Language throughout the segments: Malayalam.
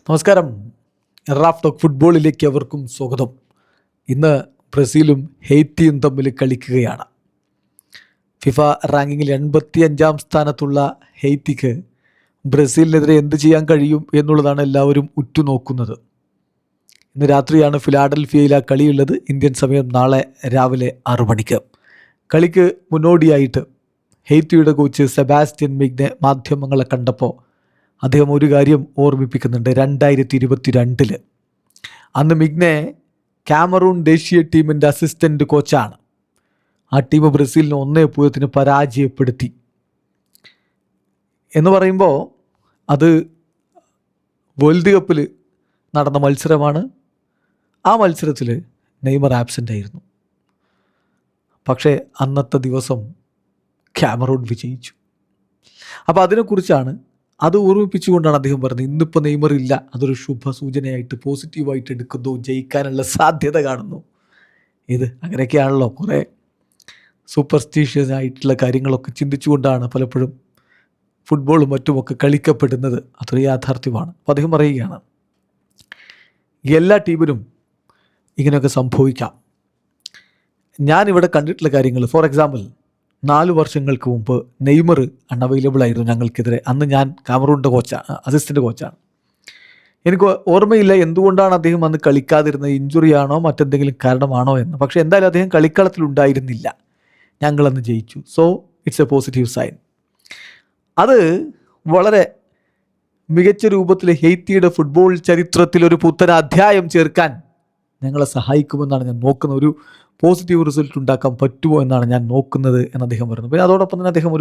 നമസ്കാരം. റാഫ് ടോക്ക് ഫുട്ബോളിലേക്ക് അവർക്കും സ്വാഗതം. ഇന്ന് ബ്രസീലും ഹെയ്ത്തിയും തമ്മിൽ കളിക്കുകയാണ്. ഫിഫ റാങ്കിങ്ങിൽ 85-ാം സ്ഥാനത്തുള്ള ഹെയ്ത്തിക്ക് ബ്രസീലിനെതിരെ എന്ത് ചെയ്യാൻ കഴിയും എന്നുള്ളതാണ് എല്ലാവരും ഉറ്റുനോക്കുന്നത്. ഇന്ന് രാത്രിയാണ് ഫിലാഡൽഫിയയിൽ ആ കളിയുള്ളത്. ഇന്ത്യൻ സമയം നാളെ രാവിലെ 6 മണിക്ക്. കളിക്ക് മുന്നോടിയായിട്ട് ഹെയ്ത്തിയുടെ കോച്ച് സെബാസ്റ്റ്യൻ മിഗ്നെ മാധ്യമങ്ങളെ കണ്ടപ്പോൾ അദ്ദേഹം ഒരു കാര്യം ഓർമ്മിപ്പിക്കുന്നുണ്ട്. 2022 അന്ന് മിഗ്നെ കാമറൂൺ ദേശീയ ടീമിൻ്റെ അസിസ്റ്റൻ്റ് കോച്ചാണ്. ആ ടീം ബ്രസീലിനെ 1-0 പരാജയപ്പെടുത്തി എന്ന് പറയുമ്പോൾ അത് വേൾഡ് കപ്പിൽ നടന്ന മത്സരമാണ്. ആ മത്സരത്തിൽ നെയ്മർ ആബ്സെൻ്റ് ആയിരുന്നു. പക്ഷേ അന്നത്തെ ദിവസം കാമറൂൺ വിജയിച്ചു. അപ്പോൾ അതിനെക്കുറിച്ചാണ്, അത് ഓർമ്മിപ്പിച്ചുകൊണ്ടാണ് അദ്ദേഹം പറഞ്ഞത്, ഇന്നിപ്പോൾ നെയ്മർ ഇല്ല, അതൊരു ശുഭ സൂചനയായിട്ട് പോസിറ്റീവായിട്ട് എടുക്കുന്നു, ജയിക്കാനുള്ള സാധ്യത കാണുന്നു. ഇത് അങ്ങനെയൊക്കെയാണല്ലോ, കുറേ സൂപ്പർസ്റ്റീഷ്യസ് ആയിട്ടുള്ള കാര്യങ്ങളൊക്കെ ചിന്തിച്ചുകൊണ്ടാണ് പലപ്പോഴും ഫുട്ബോളും മറ്റുമൊക്കെ കളിക്കപ്പെടുന്നത്. അതൊരു യാഥാർത്ഥ്യമാണ്. അപ്പോൾ അദ്ദേഹം പറയുകയാണ്, എല്ലാ ടീമിനും ഇങ്ങനെയൊക്കെ സംഭവിക്കാം. ഞാനിവിടെ കണ്ടിട്ടുള്ള കാര്യങ്ങൾ, ഫോർ എക്സാമ്പിൾ 4 വർഷങ്ങൾക്ക് മുമ്പ് നെയ്മർ അൺഅവൈലബിൾ ആയിരുന്നു ഞങ്ങൾക്കെതിരെ. അന്ന് ഞാൻ കാമറൂണിൻ്റെ അസിസ്റ്റൻ്റ് കോച്ചാണ്. എനിക്ക് ഓർമ്മയില്ല എന്തുകൊണ്ടാണ് അദ്ദേഹം അന്ന് കളിക്കാതിരുന്നത്, ഇഞ്ചുറി ആണോ മറ്റെന്തെങ്കിലും കാരണമാണോ എന്ന്. പക്ഷേ എന്തായാലും അദ്ദേഹം കളിക്കളത്തിലുണ്ടായിരുന്നില്ല. ഞങ്ങളന്ന് ജയിച്ചു. So it's a positive sign. അത് വളരെ മികച്ച രൂപത്തിൽ ഹെയ്ത്തിയുടെ ഫുട്ബോൾ ചരിത്രത്തിൽ ഒരു പുത്തൻ അധ്യായം ചേർക്കാൻ ഞങ്ങളെ സഹായിക്കുമെന്നാണ് ഞാൻ നോക്കുന്നത്. ഒരു പോസിറ്റീവ് റിസൾട്ട് ഉണ്ടാക്കാൻ പറ്റുമോ എന്നാണ് ഞാൻ നോക്കുന്നത് എന്ന് അദ്ദേഹം പറയുന്നു. പിന്നെ അതോടൊപ്പം തന്നെ അദ്ദേഹം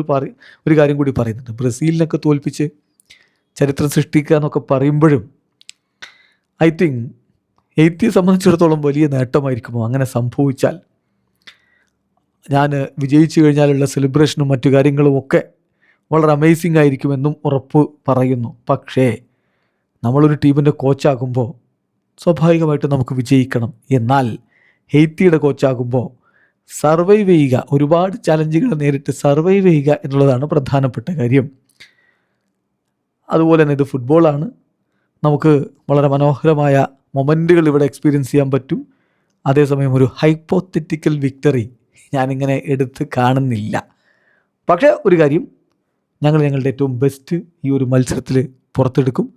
ഒരു കാര്യം കൂടി പറയുന്നുണ്ട്. ബ്രസീലിനൊക്കെ തോൽപ്പിച്ച് ചരിത്രം സൃഷ്ടിക്കുക എന്നൊക്കെ പറയുമ്പോഴും ഐ തിങ്ക് ഹെയ്ത്തിയെ സംബന്ധിച്ചിടത്തോളം വലിയ നേട്ടമായിരിക്കുമോ അങ്ങനെ സംഭവിച്ചാൽ. ഞാൻ വിജയിച്ചു കഴിഞ്ഞാലുള്ള സെലിബ്രേഷനും മറ്റു കാര്യങ്ങളും ഒക്കെ വളരെ അമേസിംഗ് ആയിരിക്കുമെന്നും ഉറപ്പ് പറയുന്നു. പക്ഷേ നമ്മളൊരു ടീമിൻ്റെ കോച്ചാകുമ്പോൾ സ്വാഭാവികമായിട്ടും നമുക്ക് വിജയിക്കണം. എന്നാൽ ഹെയ്ത്തിയുടെ കോച്ചാകുമ്പോൾ സർവൈവ് ചെയ്യുക, ഒരുപാട് ചലഞ്ചുകൾ നേരിട്ട് സർവൈവ് ചെയ്യുക എന്നുള്ളതാണ് പ്രധാനപ്പെട്ട കാര്യം. അതുപോലെ തന്നെ ഇത് ഫുട്ബോളാണ്. നമുക്ക് വളരെ മനോഹരമായ മൊമെൻറ്റുകൾ ഇവിടെ എക്സ്പീരിയൻസ് ചെയ്യാൻ പറ്റും. അതേസമയം ഒരു ഹൈപ്പോത്തറ്റിക്കൽ വിക്ടറി ഞാനിങ്ങനെ എടുത്ത് കാണുന്നില്ല. പക്ഷേ ഒരു കാര്യം, ഞങ്ങളുടെ ഏറ്റവും ബെസ്റ്റ് ഈ ഒരു മത്സരത്തിൽ പുറത്തെടുക്കും.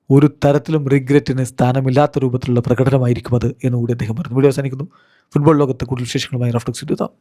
ഒരു തരത്തിലും റിഗ്രറ്റിന് സ്ഥാനമില്ലാത്ത രൂപത്തിലുള്ള പ്രകടനമായിരിക്കും അത് എന്നുകൂടി അദ്ദേഹം പറഞ്ഞു. വീഡിയോ അവസാനിക്കുന്നു. ഫുട്ബോൾ ലോകത്തെ കൂടുതൽ വിശേഷങ്ങളുമായി റാഫ് ടോക്സ് എത്താം.